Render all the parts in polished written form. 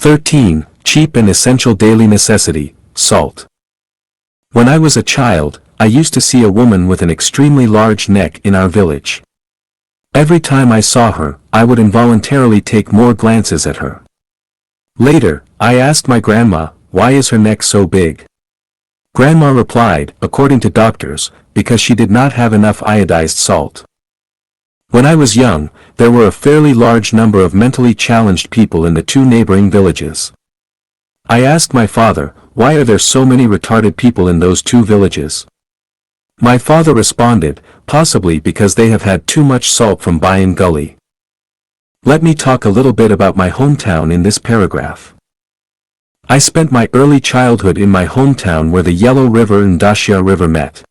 13. Cheap and essential daily necessity, salt. When I was a child, I used to see a woman with an extremely large neck in our village. Every time I saw her, I would involuntarily take more glances at her. Later, I asked my grandma, why is her neck so big? Grandma replied, according to doctors, because she did not have enough iodized salt. When I was young, there were a fairly large number of mentally challenged people in the two neighboring villages. I asked my father, why are there so many retarded people in those two villages? My father responded, possibly because they have had too much salt from Bayan Gully. Let me talk a little bit about my hometown in this paragraph. I spent my early childhood in my hometown where the Yellow River and Daxia River met.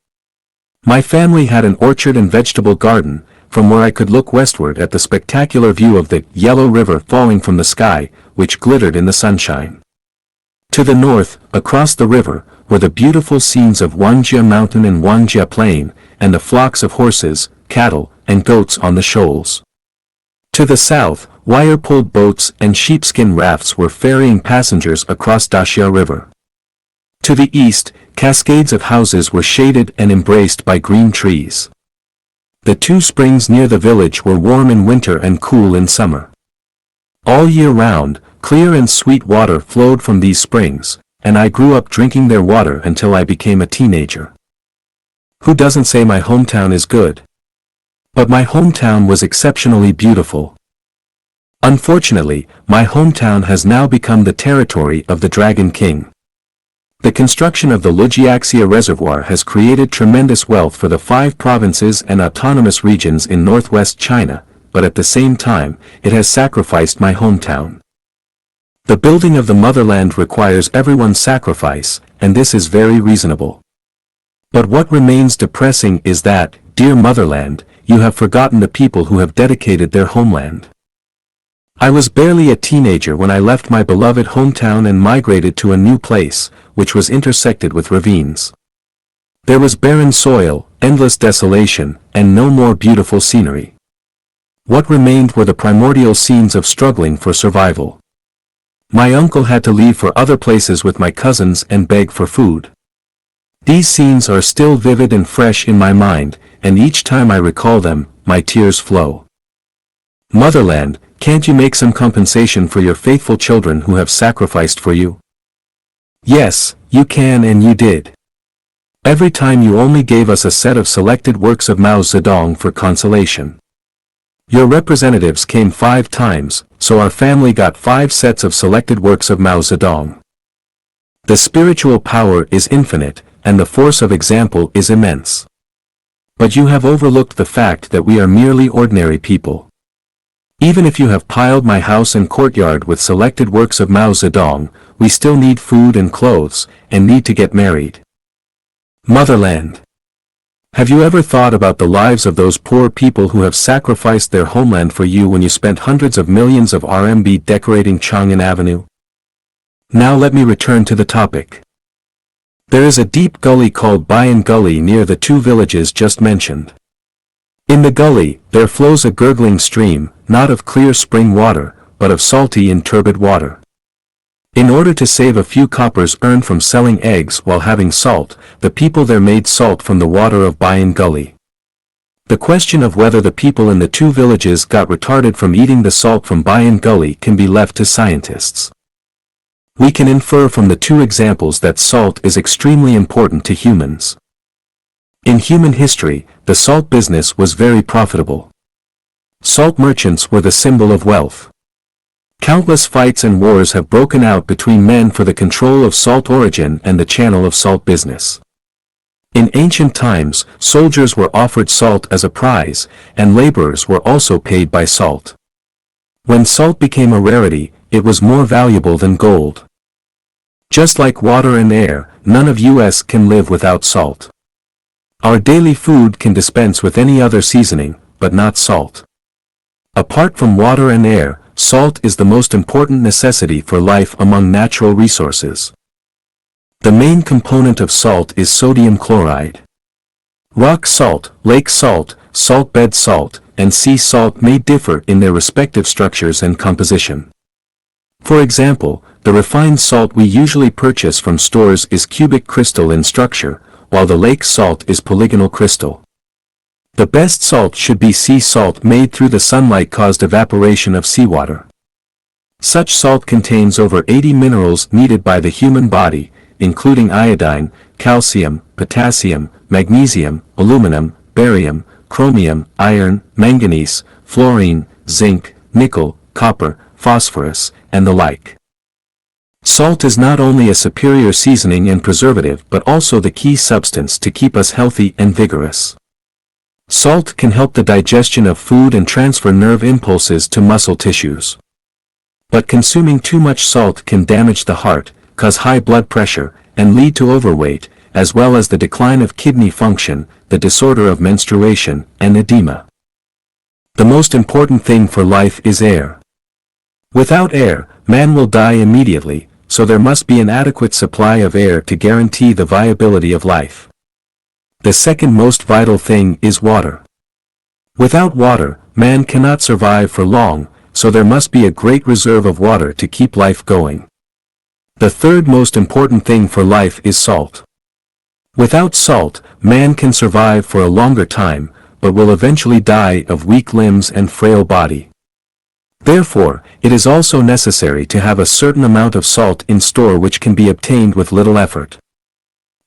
My family had an orchard and vegetable garden, from where I could look westward at the spectacular view of the Yellow River falling from the sky, which glittered in the sunshine. To the north, across the river, were the beautiful scenes of Wangjia Mountain and Wangjia Plain, and the flocks of horses, cattle, and goats on the shoals. To the south, wire-pulled boats and sheepskin rafts were ferrying passengers across Daxia River. To the east, cascades of houses were shaded and embraced by green trees. The two springs near the village were warm in winter and cool in summer. All year round, clear and sweet water flowed from these springs, and I grew up drinking their water until I became a teenager. Who doesn't say my hometown is good? But my hometown was exceptionally beautiful. Unfortunately, my hometown has now become the territory of the Dragon King. The construction of the Lujiaxia Reservoir has created tremendous wealth for the 5 provinces and autonomous regions in northwest China, but at the same time, it has sacrificed my hometown. The building of the motherland requires everyone's sacrifice, and this is very reasonable. But what remains depressing is that, dear motherland, you have forgotten the people who have dedicated their homeland. I was barely a teenager when I left my beloved hometown and migrated to a new place, which was intersected with ravines. There was barren soil, endless desolation, and no more beautiful scenery. What remained were the primordial scenes of struggling for survival. My uncle had to leave for other places with my cousins and beg for food. These scenes are still vivid and fresh in my mind, and each time I recall them, my tears flow. Motherland, can't you make some compensation for your faithful children who have sacrificed for you? Yes, you can, and you did. Every time you only gave us a set of selected works of Mao Zedong for consolation. Your representatives came 5 times, so our family got 5 sets of selected works of Mao Zedong. The spiritual power is infinite, and the force of example is immense. But you have overlooked the fact that we are merely ordinary people. Even if you have piled my house and courtyard with selected works of Mao Zedong, we still need food and clothes, and need to get married. Motherland. Have you ever thought about the lives of those poor people who have sacrificed their homeland for you when you spent hundreds of millions of RMB decorating Chang'an Avenue? Now let me return to the topic. There is a deep gully called Bayan Gully near the 2 villages just mentioned. In the gully, there flows a gurgling stream, not of clear spring water, but of salty and turbid water. In order to save a few coppers earned from selling eggs while having salt, the people there made salt from the water of Bayan Gully. The question of whether the people in the 2 villages got retarded from eating the salt from Bayan Gully can be left to scientists. We can infer from the 2 examples that salt is extremely important to humans. In human history, the salt business was very profitable. Salt merchants were the symbol of wealth. Countless fights and wars have broken out between men for the control of salt origin and the channel of salt business. In ancient times, soldiers were offered salt as a prize, and laborers were also paid by salt. When salt became a rarity, it was more valuable than gold. Just like water and air, none of us can live without salt. Our daily food can dispense with any other seasoning, but not salt. Apart from water and air, salt is the most important necessity for life among natural resources. The main component of salt is sodium chloride. Rock salt, lake salt, salt bed salt, and sea salt may differ in their respective structures and composition. For example, the refined salt we usually purchase from stores is cubic crystal in structure, while the lake salt is polygonal crystal. The best salt should be sea salt made through the sunlight-caused evaporation of seawater. Such salt contains over 80 minerals needed by the human body, including iodine, calcium, potassium, magnesium, aluminum, barium, chromium, iron, manganese, fluorine, zinc, nickel, copper, phosphorus, and the like. Salt is not only a superior seasoning and preservative but also the key substance to keep us healthy and vigorous. Salt can help the digestion of food and transfer nerve impulses to muscle tissues. But consuming too much salt can damage the heart, cause high blood pressure, and lead to overweight, as well as the decline of kidney function, the disorder of menstruation, and edema. The most important thing for life is air. Without air, man will die immediately, so there must be an adequate supply of air to guarantee the viability of life. The second most vital thing is water. Without water, man cannot survive for long, so there must be a great reserve of water to keep life going. The third most important thing for life is salt. Without salt, man can survive for a longer time, but will eventually die of weak limbs and frail body. Therefore, it is also necessary to have a certain amount of salt in store which can be obtained with little effort.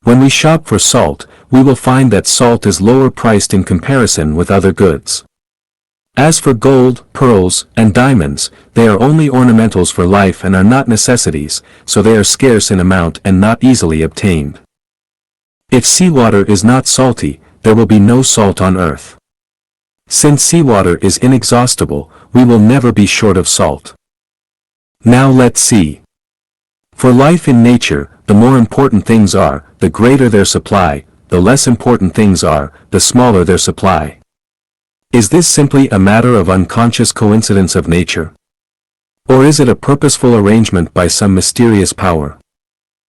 When we shop for salt, we will find that salt is lower priced in comparison with other goods. As for gold, pearls, and diamonds, they are only ornamentals for life and are not necessities, so they are scarce in amount and not easily obtained. If seawater is not salty, there will be no salt on earth. Since seawater is inexhaustible, we will never be short of salt. Now let's see. For life in nature, the more important things are, the greater their supply, the less important things are, the smaller their supply. Is this simply a matter of unconscious coincidence of nature? Or is it a purposeful arrangement by some mysterious power?